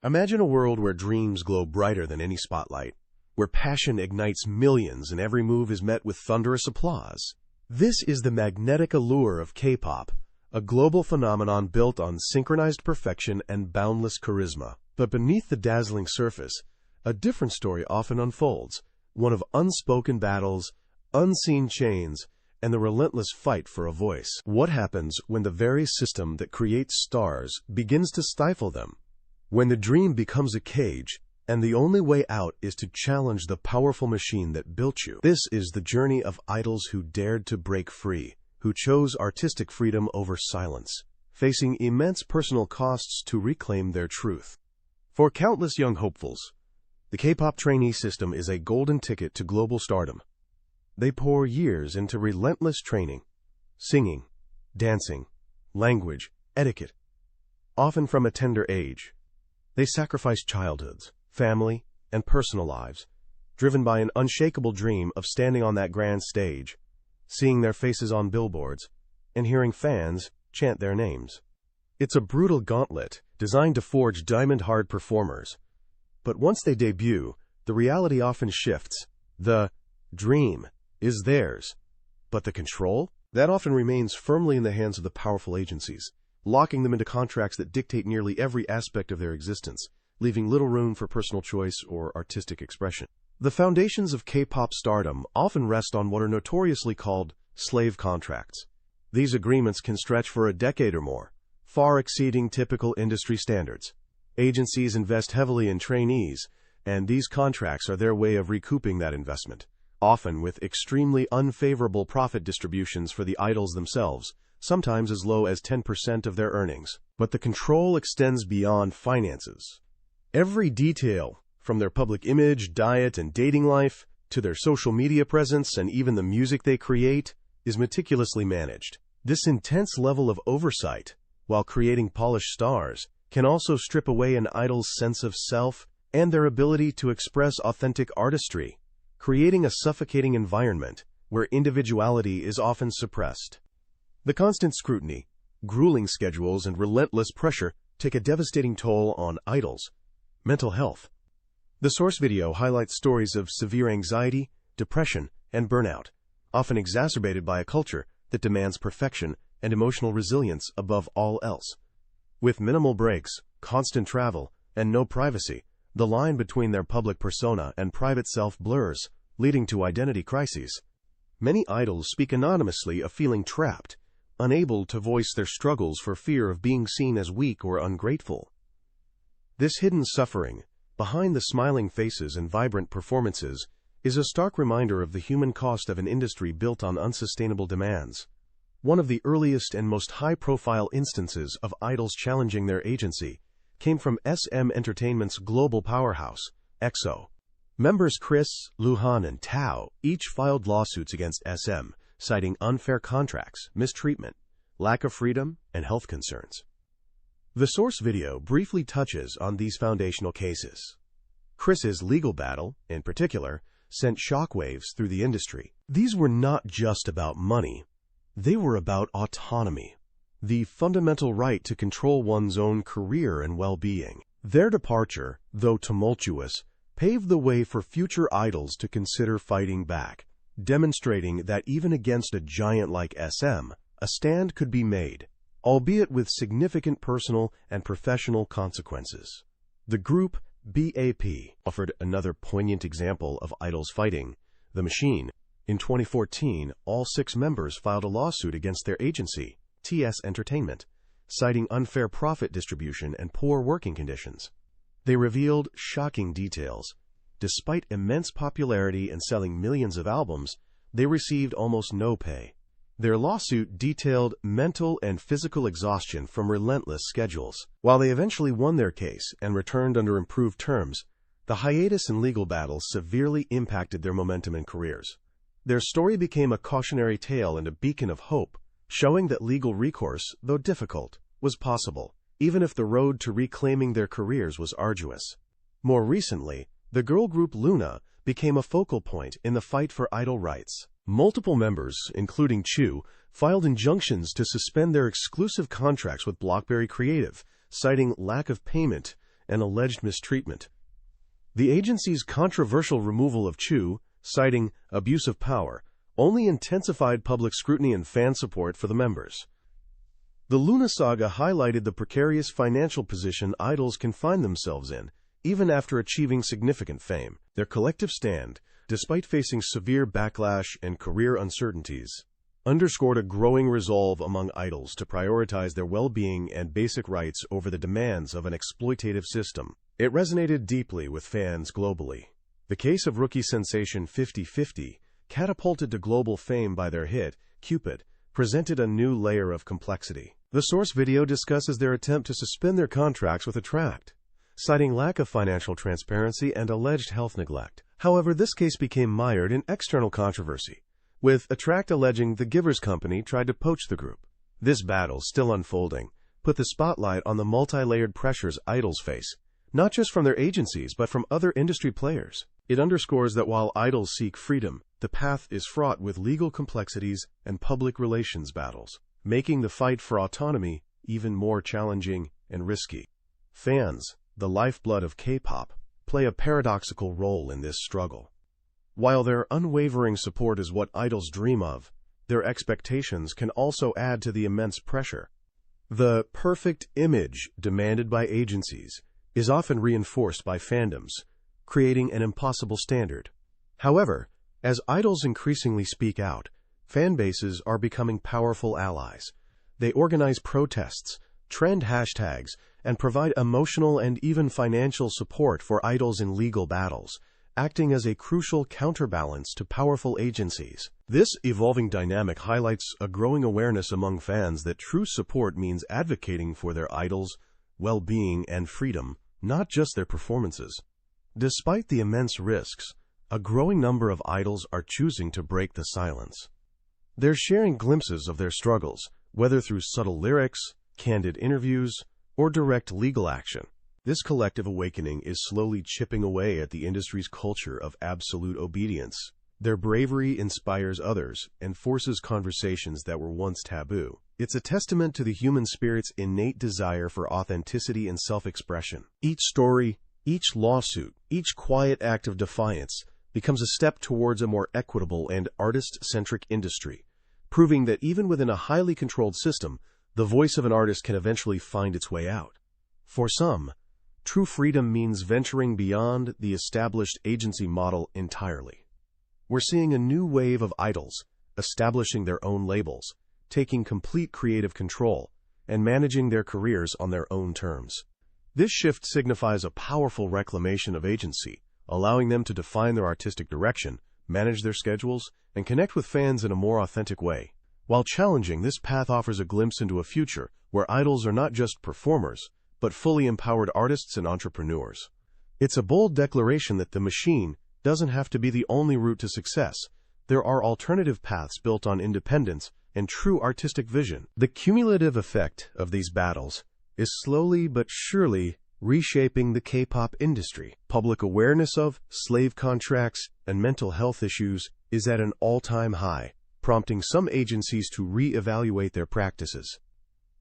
Imagine a world where dreams glow brighter than any spotlight, where passion ignites millions and every move is met with thunderous applause. This is the magnetic allure of K-pop, a global phenomenon built on synchronized perfection and boundless charisma. But beneath the dazzling surface, a different story often unfolds, one of unspoken battles, unseen chains, and the relentless fight for a voice. What happens when the very system that creates stars begins to stifle them? When the dream becomes a cage, and the only way out is to challenge the powerful machine that built you. This is the journey of idols who dared to break free, who chose artistic freedom over silence, facing immense personal costs to reclaim their truth. For countless young hopefuls, the K-pop trainee system is a golden ticket to global stardom. They pour years into relentless training, singing, dancing, language, etiquette, often from a tender age. They sacrifice childhoods, family, and personal lives, driven by an unshakable dream of standing on that grand stage, seeing their faces on billboards, and hearing fans chant their names. It's a brutal gauntlet designed to forge diamond-hard performers. But once they debut, the reality often shifts. The dream is theirs, but the control? That often remains firmly in the hands of the powerful agencies, locking them into contracts that dictate nearly every aspect of their existence, leaving little room for personal choice or artistic expression. The foundations of K-pop stardom often rest on what are notoriously called slave contracts. These agreements can stretch for a decade or more, far exceeding typical industry standards. Agencies invest heavily in trainees, and these contracts are their way of recouping that investment, often with extremely unfavorable profit distributions for the idols themselves, sometimes as low as 10% of their earnings. But the control extends beyond finances. Every detail, from their public image, diet, and dating life, to their social media presence and even the music they create, is meticulously managed. This intense level of oversight, while creating polished stars, can also strip away an idol's sense of self and their ability to express authentic artistry, creating a suffocating environment where individuality is often suppressed. The constant scrutiny, grueling schedules, and relentless pressure take a devastating toll on idols' mental health. The source video highlights stories of severe anxiety, depression, and burnout, often exacerbated by a culture that demands perfection and emotional resilience above all else. With minimal breaks, constant travel, and no privacy, the line between their public persona and private self blurs, leading to identity crises. Many idols speak anonymously of feeling trapped, unable to voice their struggles for fear of being seen as weak or ungrateful. This hidden suffering, behind the smiling faces and vibrant performances, is a stark reminder of the human cost of an industry built on unsustainable demands. One of the earliest and most high-profile instances of idols challenging their agency came from SM Entertainment's global powerhouse, EXO. Members Chris, Luhan, and Tao each filed lawsuits against SM, citing unfair contracts, mistreatment, lack of freedom, and health concerns. The source video briefly touches on these foundational cases. Chris's legal battle, in particular, sent shockwaves through the industry. These were not just about money. They were about autonomy, the fundamental right to control one's own career and well-being. Their departure, though tumultuous, paved the way for future idols to consider fighting back, demonstrating that even against a giant like SM, a stand could be made, albeit with significant personal and professional consequences. The group BAP offered another poignant example of idols fighting, The Machine. In 2014, all 6 members filed a lawsuit against their agency, TS Entertainment, citing unfair profit distribution and poor working conditions. They revealed shocking details. Despite immense popularity and selling millions of albums, they received almost no pay. Their lawsuit detailed mental and physical exhaustion from relentless schedules. While they eventually won their case and returned under improved terms, the hiatus and legal battles severely impacted their momentum and careers. Their story became a cautionary tale and a beacon of hope, showing that legal recourse, though difficult, was possible, even if the road to reclaiming their careers was arduous. More recently, the girl group Luna became a focal point in the fight for idol rights. Multiple members, including Chu, filed injunctions to suspend their exclusive contracts with BlackBerry Creative, citing lack of payment and alleged mistreatment. The agency's controversial removal of Chu, citing abuse of power, only intensified public scrutiny and fan support for the members. The Luna saga highlighted the precarious financial position idols can find themselves in, even after achieving significant fame. Their collective stand, despite facing severe backlash and career uncertainties, underscored a growing resolve among idols to prioritize their well-being and basic rights over the demands of an exploitative system. It resonated deeply with fans globally. The case of rookie sensation 50/50, catapulted to global fame by their hit, Cupid, presented a new layer of complexity. The source video discusses their attempt to suspend their contracts with Attract, citing lack of financial transparency and alleged health neglect. However, this case became mired in external controversy, with Attract alleging the Givers Company tried to poach the group. This battle, still unfolding, put the spotlight on the multi-layered pressures idols face, not just from their agencies but from other industry players. It underscores that while idols seek freedom, the path is fraught with legal complexities and public relations battles, making the fight for autonomy even more challenging and risky. Fans, the lifeblood of K-pop, play a paradoxical role in this struggle. While their unwavering support is what idols dream of, their expectations can also add to the immense pressure. The perfect image demanded by agencies is often reinforced by fandoms, creating an impossible standard. However, as idols increasingly speak out, fan bases are becoming powerful allies. They organize protests, trend hashtags, and provide emotional and even financial support for idols in legal battles, acting as a crucial counterbalance to powerful agencies. This evolving dynamic highlights a growing awareness among fans that true support means advocating for their idols' well-being and freedom, not just their performances. Despite the immense risks, a growing number of idols are choosing to break the silence. They're sharing glimpses of their struggles, whether through subtle lyrics, candid interviews, or direct legal action. This collective awakening is slowly chipping away at the industry's culture of absolute obedience. Their bravery inspires others and forces conversations that were once taboo. It's a testament to the human spirit's innate desire for authenticity and self-expression. Each story, each lawsuit, each quiet act of defiance becomes a step towards a more equitable and artist-centric industry, proving that even within a highly controlled system, the voice of an artist can eventually find its way out. For some, true freedom means venturing beyond the established agency model entirely. We're seeing a new wave of idols establishing their own labels, taking complete creative control, and managing their careers on their own terms. This shift signifies a powerful reclamation of agency, allowing them to define their artistic direction, manage their schedules, and connect with fans in a more authentic way. While challenging, this path offers a glimpse into a future where idols are not just performers, but fully empowered artists and entrepreneurs. It's a bold declaration that the machine doesn't have to be the only route to success. There are alternative paths built on independence and true artistic vision. The cumulative effect of these battles is slowly but surely reshaping the K-pop industry. Public awareness of slave contracts and mental health issues is at an all-time high, prompting some agencies to re-evaluate their practices.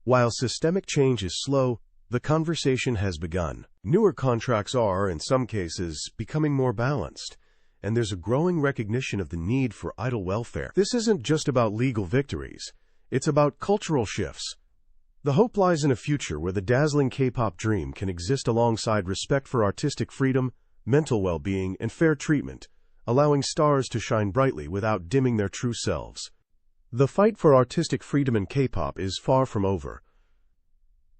While systemic change is slow, the conversation has begun. Newer contracts are, in some cases, becoming more balanced, and there's a growing recognition of the need for idol welfare. This isn't just about legal victories, it's about cultural shifts. The hope lies in a future where the dazzling K-pop dream can exist alongside respect for artistic freedom, mental well-being, and fair treatment, allowing stars to shine brightly without dimming their true selves. The fight for artistic freedom in K-pop is far from over.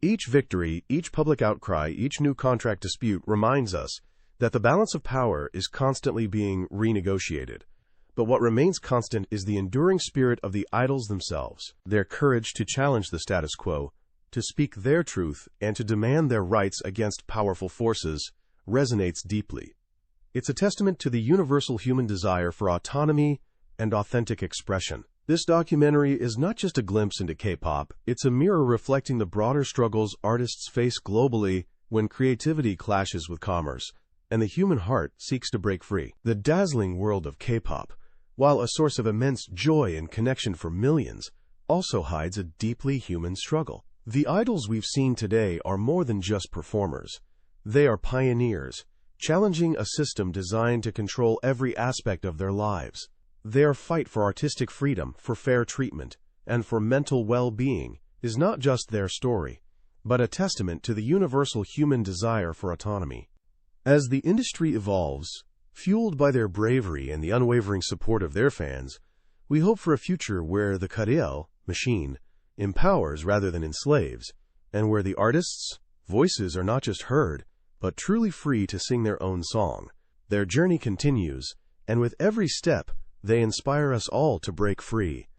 Each victory, each public outcry, each new contract dispute reminds us that the balance of power is constantly being renegotiated. But what remains constant is the enduring spirit of the idols themselves, their courage to challenge the status quo, to speak their truth, and to demand their rights against powerful forces, resonates deeply. It's a testament to the universal human desire for autonomy and authentic expression. This documentary is not just a glimpse into K-pop, it's a mirror reflecting the broader struggles artists face globally when creativity clashes with commerce, and the human heart seeks to break free. The dazzling world of K-pop, while a source of immense joy and connection for millions, also hides a deeply human struggle. The idols we've seen today are more than just performers. They are pioneers, challenging a system designed to control every aspect of their lives. Their fight for artistic freedom, for fair treatment, and for mental well-being is not just their story, but a testament to the universal human desire for autonomy. As the industry evolves, fueled by their bravery and the unwavering support of their fans, we hope for a future where the Kariel, machine, empowers rather than enslaves, and where the artists' voices are not just heard, but truly free to sing their own song. Their journey continues, and with every step, they inspire us all to break free.